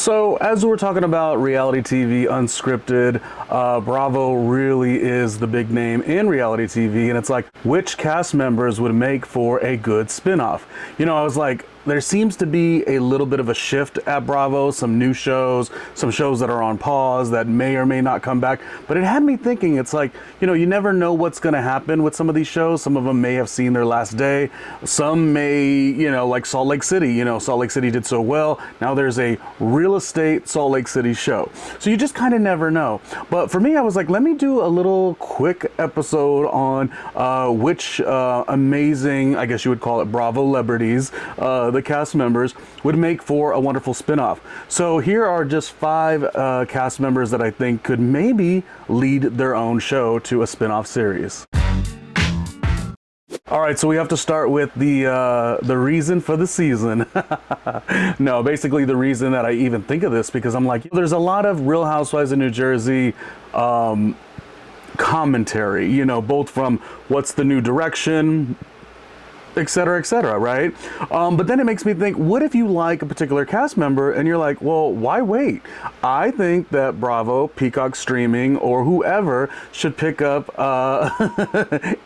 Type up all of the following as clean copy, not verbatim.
So as we're talking about reality TV unscripted, Bravo really is the big name in reality TV, and it's like, which cast members would make for a good spinoff? You know, I was like, there seems to be a little bit of a shift at Bravo, some new shows, some shows that are on pause that may or may not come back. But it had me thinking, it's like, you know, you never know what's going to happen with some of these shows. Some of them may have seen their last day. Some may, you know, like Salt Lake City, you know, Salt Lake City did so well. Now there's a real estate Salt Lake City show. So you just kind of never know. But for me, I was like, let me do a little quick episode on which amazing, I guess you would call it Bravo celebrities, the cast members would make for a wonderful spinoff. So here are just 5 cast members that I think could maybe lead their own show to a spinoff series. All right, so we have to start with the reason for the season. No, basically the reason that I even think of this, because I'm like, there's a lot of Real Housewives of New Jersey commentary, you know, both from what's the new direction, etc., right? But then it makes me think, what if you like a particular cast member and you're like, well, why wait? I think that Bravo, Peacock Streaming, or whoever should pick up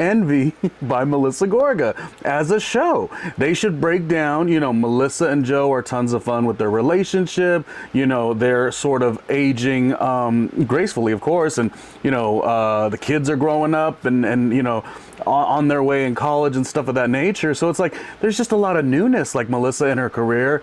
Envy by Melissa Gorga as a show. They should break down, you know, Melissa and Joe are tons of fun with their relationship. You know, they're sort of aging gracefully, of course, and, you know, the kids are growing up and you know, on their way in college and stuff of that nature. So it's like, there's just a lot of newness, like Melissa in her career,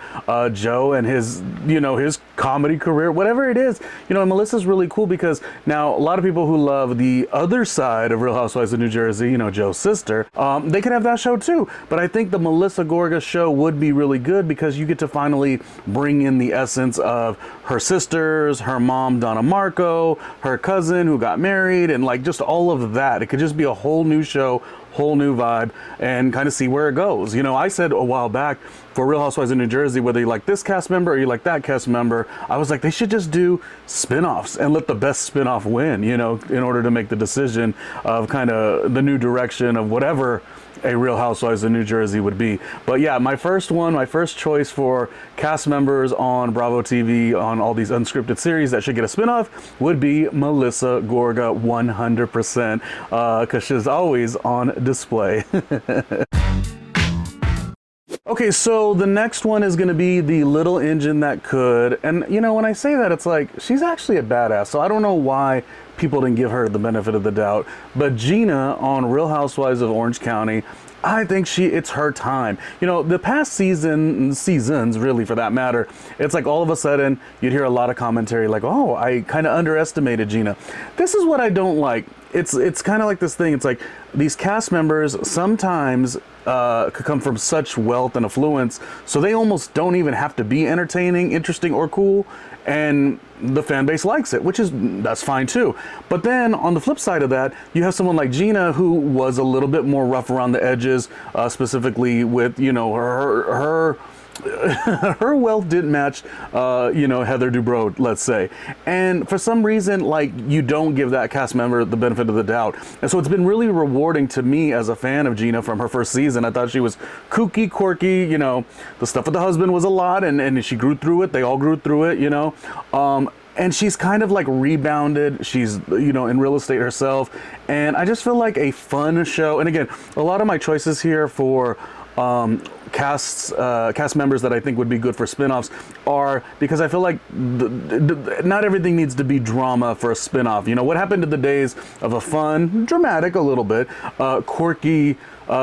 Joe and his, you know, his comedy career, whatever it is, you know. And Melissa's really cool because now a lot of people who love the other side of Real Housewives of New Jersey, you know, Joe's sister, they could have that show too. But I think the Melissa Gorga show would be really good because you get to finally bring in the essence of her sisters, her mom, Donna Marco, her cousin who got married, and like just all of that. It could just be a whole new show, whole new vibe, and kind of see where it goes. You know, I said a while back, for Real Housewives of New Jersey, whether you like this cast member or you like that cast member, I was like, they should just do spin-offs and let the best spin-off win, you know, in order to make the decision of kind of the new direction of whatever a Real Housewives of New Jersey would be. But yeah, my first choice for cast members on Bravo TV on all these unscripted series that should get a spinoff would be Melissa Gorga, 100%, because she's always on display. Okay, so the next one is going to be the little engine that could. And, you know, when I say that, it's like, she's actually a badass. So I don't know why people didn't give her the benefit of the doubt. But Gina on Real Housewives of Orange County, I think it's her time. You know, the past seasons, really, for that matter, it's like all of a sudden you'd hear a lot of commentary like, oh, I kind of underestimated Gina. This is what I don't like. It's kind of like this thing. It's like these cast members sometimes could come from such wealth and affluence, so they almost don't even have to be entertaining, interesting, or cool, and the fan base likes it, that's fine too. But then on the flip side of that, you have someone like Gina who was a little bit more rough around the edges, specifically with, you know, her her wealth didn't match, you know, Heather Dubrow, let's say. And for some reason, like, you don't give that cast member the benefit of the doubt. And so it's been really rewarding to me as a fan of Gina from her first season. I thought she was kooky, quirky, you know, the stuff with the husband was a lot, and she grew through it. They all grew through it, you know. And she's kind of like rebounded. She's, you know, in real estate herself. And I just feel like a fun show. And again, a lot of my choices here for cast members that I think would be good for spinoffs are because I feel like not everything needs to be drama for a spinoff. You know, what happened to the days of a fun, dramatic a little bit, quirky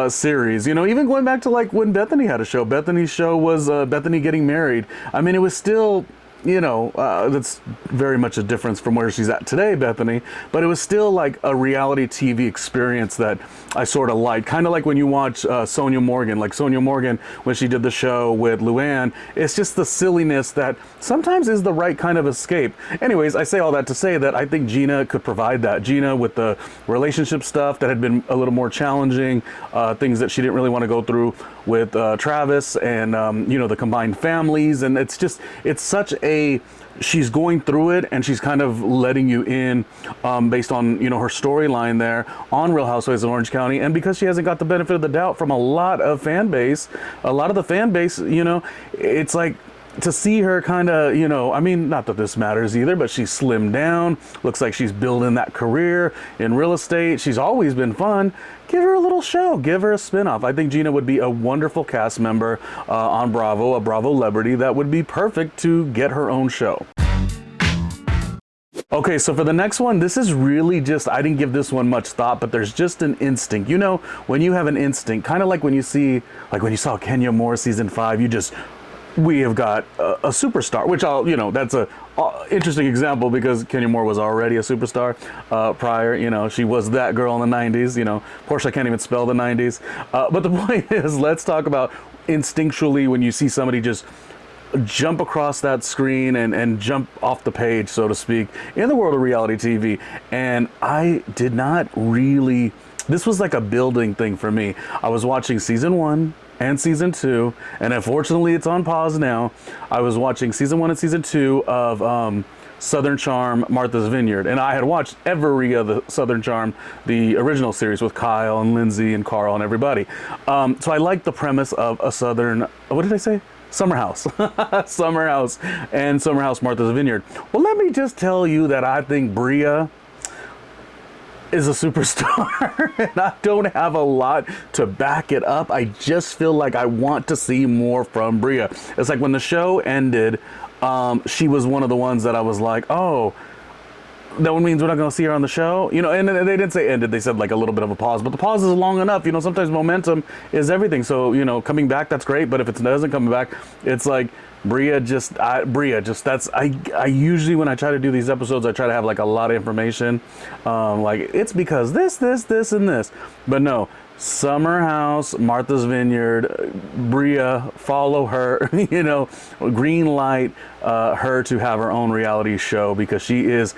series? You know, even going back to like when Bethany had a show. Bethany's show was Bethany Getting Married. I mean, it was still, you know, that's very much a difference from where she's at today, Bethany, but it was still like a reality TV experience that I sort of liked. Kind of like when you watch Sonia Morgan, like Sonia Morgan, when she did the show with Luann, it's just the silliness that sometimes is the right kind of escape. Anyways, I say all that to say that I think Gina could provide that. Gina with the relationship stuff that had been a little more challenging, things that she didn't really want to go through with Travis, and you know, the combined families, and it's such a, she's going through it and she's kind of letting you in based on, you know, her storyline there on Real Housewives of Orange County. And because she hasn't got the benefit of the doubt from a lot of the fan base, you know, it's like to see her kind of, I mean, not that this matters either, but she's slimmed down. Looks like she's building that career in real estate. She's always been fun. Give her a little show. Give her a spinoff. I think Gina would be a wonderful cast member on Bravo, a Bravo celebrity that would be perfect to get her own show. Okay, so for the next one, this is really just, I didn't give this one much thought, but there's just an instinct. When you have an instinct, kind of like when you saw Kenya Moore season 5, we have got a superstar, which that's a interesting example because Kenya Moore was already a superstar prior. She was that girl in the 90s. Portia can't even spell the 90s. But the point is, let's talk about instinctually when you see somebody just jump across that screen and jump off the page, so to speak, in the world of reality TV. And I did not really, this was like a building thing for me. I was watching season 1 and season 2, and unfortunately it's on pause now. I was watching season 1 and season 2 of Southern Charm, Martha's Vineyard, and I had watched every of the Southern Charm, the original series with Kyle and Lindsay and Carl and everybody. So I liked the premise of a Southern, what did I say? Summer House. Summer House and Summer House, Martha's Vineyard. Well, let me just tell you that I think Bria is a superstar, and I don't have a lot to back it up. I just feel like I want to see more from Bria. It's like when the show ended, she was one of the ones that I was like, oh, that one means we're not going to see her on the show, and they didn't say ended, they said like a little bit of a pause, but the pause is long enough. Sometimes momentum is everything. So, coming back, that's great. But if it doesn't come back, it's like Bria that's, I usually, when I try to do these episodes, I try to have like a lot of information. Like it's because this, and this, but no, Summer House, Martha's Vineyard, Bria, follow her, green light, her to have her own reality show because she is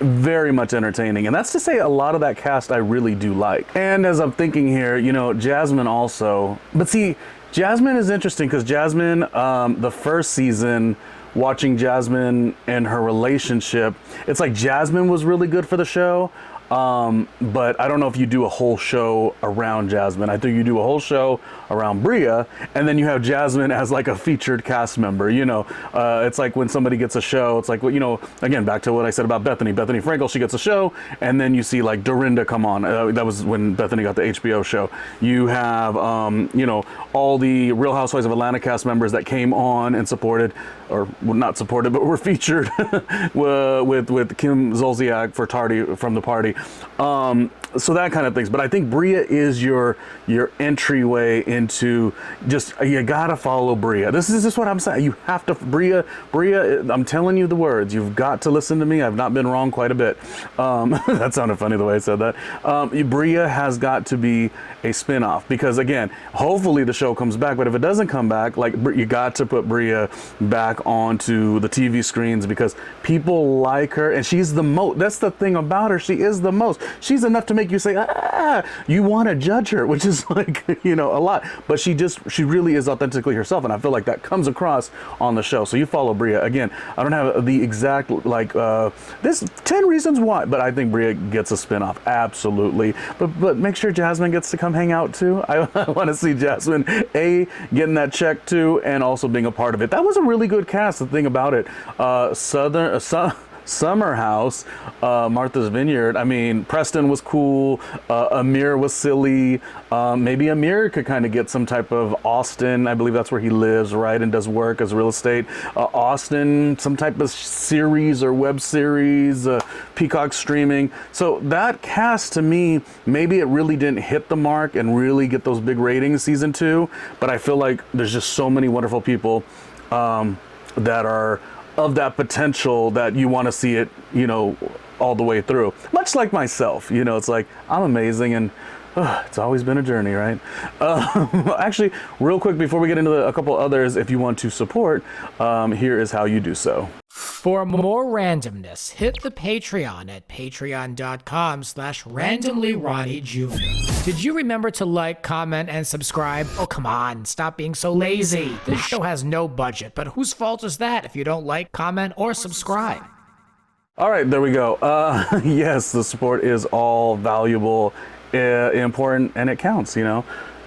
very much entertaining. And that's to say a lot of that cast I really do like. And as I'm thinking here, Jasmine also, but see, Jasmine is interesting because Jasmine, the first season, watching Jasmine and her relationship, it's like Jasmine was really good for the show. But I don't know if you do a whole show around Jasmine. I think you do a whole show around Bria, and then you have Jasmine as like a featured cast member. It's like when somebody gets a show, it's like, again, back to what I said about Bethany Frankel, she gets a show, and then you see like Dorinda come on. That was when Bethany got the HBO show. You have, all the Real Housewives of Atlanta cast members that came on and supported, or well, not supported, but were featured with Kim Zolciak for Tardy from the Party. So that kind of things. But I think Bria is your entryway into just, you gotta follow Bria. This is just what I'm saying. You have to, Bria, I'm telling you the words. You've got to listen to me. I've not been wrong quite a bit. That sounded funny the way I said that. Bria has got to be a spinoff because, again, hopefully the show comes back. But if it doesn't come back, like, you got to put Bria back onto the TV screens because people like her, and she's the most. That's the thing about her. She is the most. She's enough to make you say, you want to judge her, which is like, a lot. But she really is authentically herself, and I feel like that comes across on the show. So you follow Bria. Again, I don't have the exact, this 10 reasons why, but I think Bria gets a spinoff, absolutely. But make sure Jasmine gets to come hang out too. I want to see Jasmine, getting that check too, and also being a part of it. That was a really good cast, the thing about it. Summer House, Martha's Vineyard. I mean, Preston was cool. Amir was silly. Maybe Amir could kind of get some type of Austin. I believe that's where he lives, right, and does work as real estate. Austin, some type of series or web series, Peacock streaming. So that cast, to me, maybe it really didn't hit the mark and really get those big ratings season 2. But I feel like there's just so many wonderful people that are of that potential that you want to see it, all the way through. Much like myself, it's like, I'm amazing, and it's always been a journey, right? Actually, real quick, before we get into a couple others, if you want to support, here is how you do so. For more randomness, hit the Patreon at patreon.com/randomlyronniejr. Did you remember to like, comment, and subscribe? Oh, come on, stop being so lazy. This show has no budget, but whose fault is that if you don't like, comment, or subscribe? All right, there we go. Yes, the support is all valuable, important, and it counts,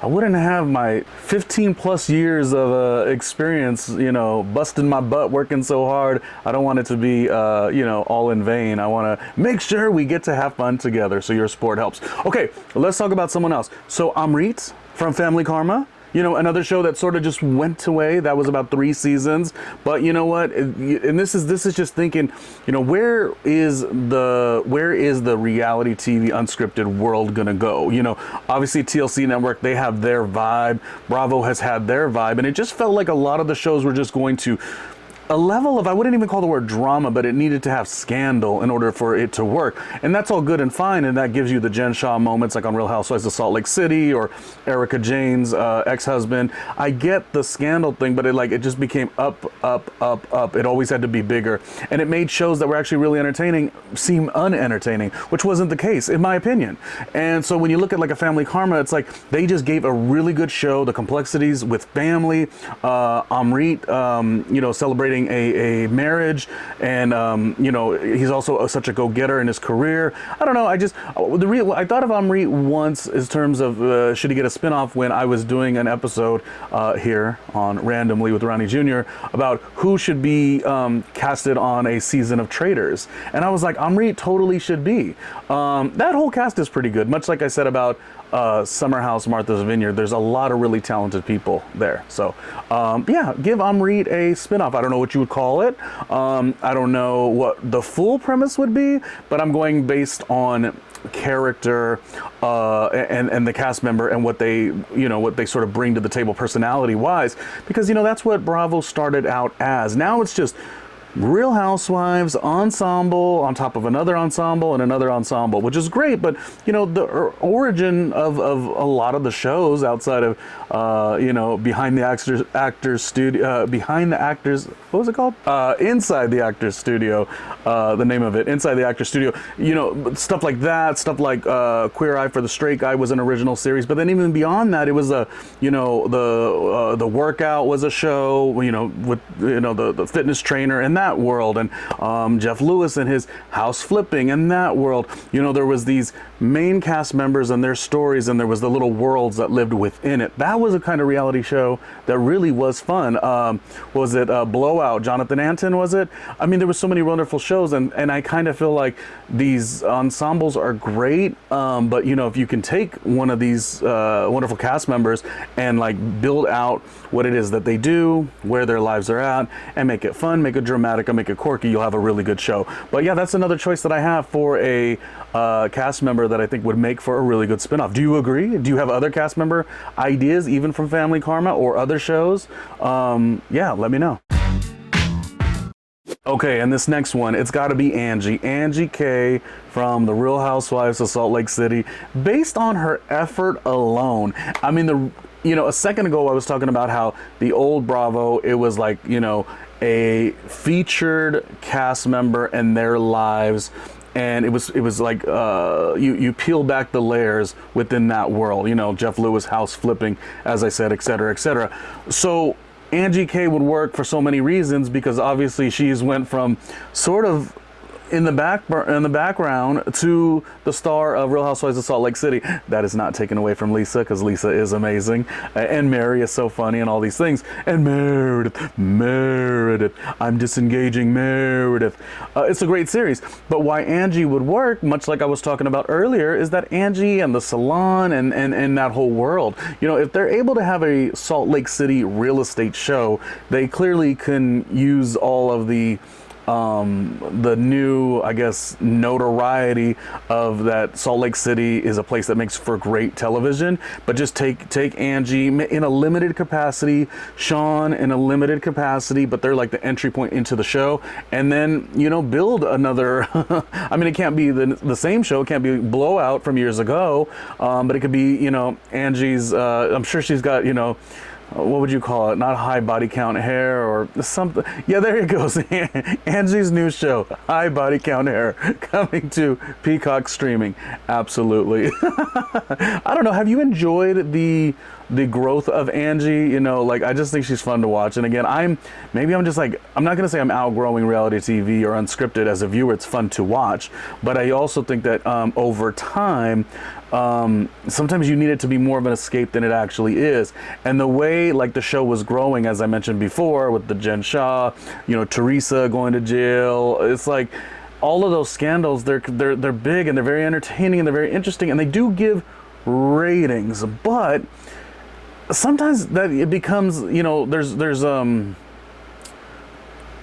I wouldn't have my 15 plus years of experience, busting my butt, working so hard. I don't want it to be, all in vain. I want to make sure we get to have fun together. So your support helps. Okay, let's talk about someone else. So Amrit from Family Karma. Another show that sort of just went away. That was about 3 seasons. But you know what? And this is just thinking, where is the reality TV unscripted world gonna go? Obviously TLC Network, they have their vibe. Bravo has had their vibe, and it just felt like a lot of the shows were just going to a level of, I wouldn't even call the word drama, but it needed to have scandal in order for it to work. And that's all good and fine, and that gives you the Jen Shah moments like on Real Housewives of Salt Lake City or Erica Jane's ex-husband. I get the scandal thing, but it just became up, up, up, up. It always had to be bigger. And it made shows that were actually really entertaining seem unentertaining, which wasn't the case, in my opinion. And so when you look at like a Family Karma, it's like they just gave a really good show, the complexities with family, Amrit, celebrating a marriage, and he's also such a go-getter in his career. I don't know. I thought of Amrit once in terms of should he get a spinoff, when I was doing an episode here on Randomly with Ronnie Jr. about who should be casted on a season of Traitors, and I was like, Amrit totally should be. That whole cast is pretty good. Much like I said about Summer House, Martha's Vineyard, there's a lot of really talented people there. So give Amrit a spinoff. I don't know what you would call it. I don't know what the full premise would be, but I'm going based on character and the cast member and what they sort of bring to the table personality wise, because that's what Bravo started out as. Now it's just Real Housewives ensemble on top of another ensemble and another ensemble, which is great. But the origin of a lot of the shows outside of behind the actors studio, behind the actors, what was it called? Inside the Actors Studio, the name of it, Inside the Actors Studio. Stuff like that, stuff like Queer Eye for the Straight Guy was an original series. But then even beyond that, it was the Workout was a show, with the fitness trainer and that world, and Jeff Lewis and his house flipping and that world. There was these main cast members and their stories, and there was the little worlds that lived within it. That was a kind of reality show that really was fun. Was it Blowout? Jonathan Anton, was it? I mean, there were so many wonderful shows, and I kind of feel like these ensembles are great, but if you can take one of these wonderful cast members and like build out what it is that they do, where their lives are at, and make it fun, make it dramatic, and make it quirky, you'll have a really good show. But yeah, that's another choice that I have for a cast member that I think would make for a really good spinoff. Do you agree? Do you have other cast member ideas, even from Family Karma or other shows? Let me know. Okay, and this next one, it's got to be Angie K from The Real Housewives of Salt Lake City. Based on her effort alone, I mean, a second ago I was talking about how the old Bravo, it was like, a featured cast member and their lives, and it was like you peel back the layers within that world. Jeff Lewis house flipping, as I said, etc., etc. So Angie K would work for so many reasons, because obviously she's went from sort of in the background to the star of Real Housewives of Salt Lake City. That is not taken away from Lisa, because Lisa is amazing, and Mary is so funny and all these things. And Meredith, I'm disengaging Meredith. It's a great series. But why Angie would work, much like I was talking about earlier, is that Angie and the salon and that whole world, if they're able to have a Salt Lake City real estate show, they clearly can use all of the new, I guess, notoriety of that Salt Lake City is a place that makes for great television. But just take Angie in a limited capacity, Sean in a limited capacity, but they're like the entry point into the show, and then build another. I mean, it can't be the same show. It can't be Blowout from years ago, but it could be Angie's. I'm sure she's got what would you call it? Not high body count hair or something. Yeah, there it goes. Angie's new show, High Body Count Hair, coming to Peacock streaming. Absolutely. I don't know. Have you enjoyed the growth of Angie? I just think she's fun to watch. And again, I'm not going to say I'm outgrowing reality TV or unscripted as a viewer. It's fun to watch. But I also think that over time, sometimes you need it to be more of an escape than it actually is. And the way like the show was growing, as I mentioned before, with the Jen Shah, Teresa going to jail, it's like all of those scandals, they're big and they're very entertaining and they're very interesting and they do give ratings, but sometimes that it becomes, there's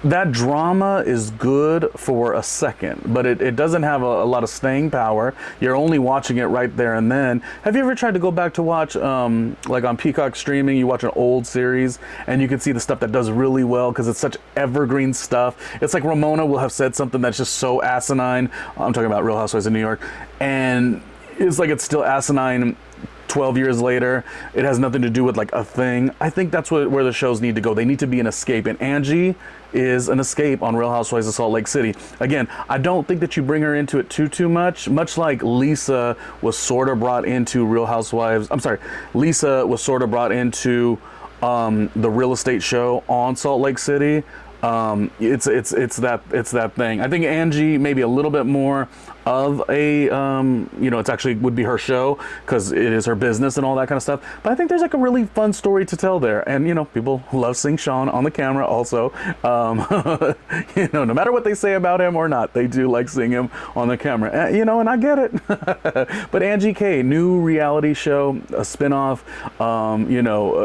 that drama is good for a second, but it doesn't have a lot of staying power. You're only watching it right there and then. Have you ever tried to go back to watch, like on Peacock streaming, you watch an old series and you can see the stuff that does really well because it's such evergreen stuff. It's like Ramona will have said something that's just so asinine. I'm talking about Real Housewives of New York. And it's like it's still asinine 12 years later. It has nothing to do with like a thing. I think that's where the shows need to go. They need to be an escape, and Angie is an escape on Real Housewives of Salt Lake City. Again, I don't think that you bring her into it too much like Lisa was sort of brought into Real Housewives. I'm sorry, Lisa was sort of brought into the real estate show on Salt Lake City. It's that thing. I think Angie maybe a little bit more of a it's actually would be her show because it is her business and all that kind of stuff. But I think there's like a really fun story to tell there, and people love seeing Sean on the camera also. No matter what they say about him or not, they do like seeing him on the camera. And I get it. But Angie K, new reality show, a spinoff.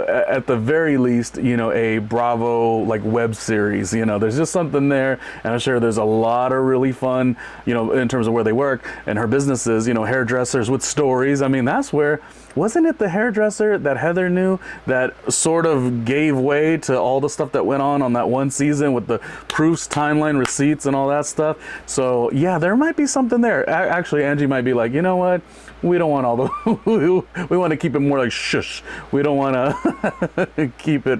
At the very least, a Bravo like web series. There's just something there, and I'm sure there's a lot of really fun, in terms of where they work and her businesses, hairdressers with stories. I mean, that's where, wasn't it the hairdresser that Heather knew that sort of gave way to all the stuff that went on that one season with the proofs, timeline, receipts, and all that stuff? So yeah, there might be something there. Actually, Angie might be like, you know what? We don't want all the, we want to keep it more like shush. We don't want to keep it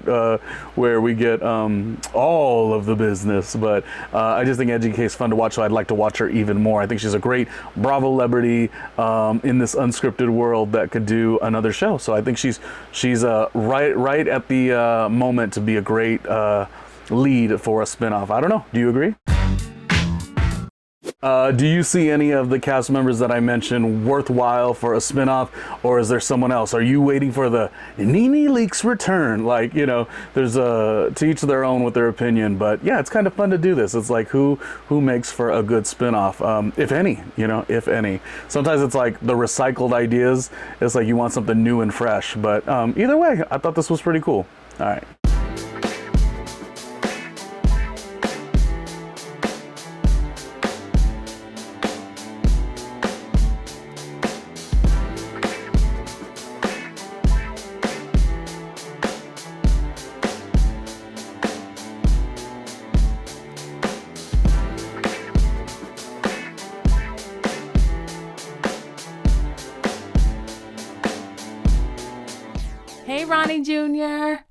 where we get all of the business. But I just think Angie K is fun to watch, so I'd like to watch her even more. I think she's a great Bravo celebrity in this unscripted world that could do another show. So I think she's right at the moment to be a great lead for a spinoff. I don't know. Do you agree? Do you see any of the cast members that I mentioned worthwhile for a spinoff, or is there someone else? Are you waiting for the Nene Leakes return? Like, there's to each their own with their opinion, but yeah, it's kind of fun to do this. It's like who makes for a good spinoff, if any, if any. Sometimes it's like the recycled ideas. It's like you want something new and fresh, but either way, I thought this was pretty cool. All right. Hey, Ronnie Jr.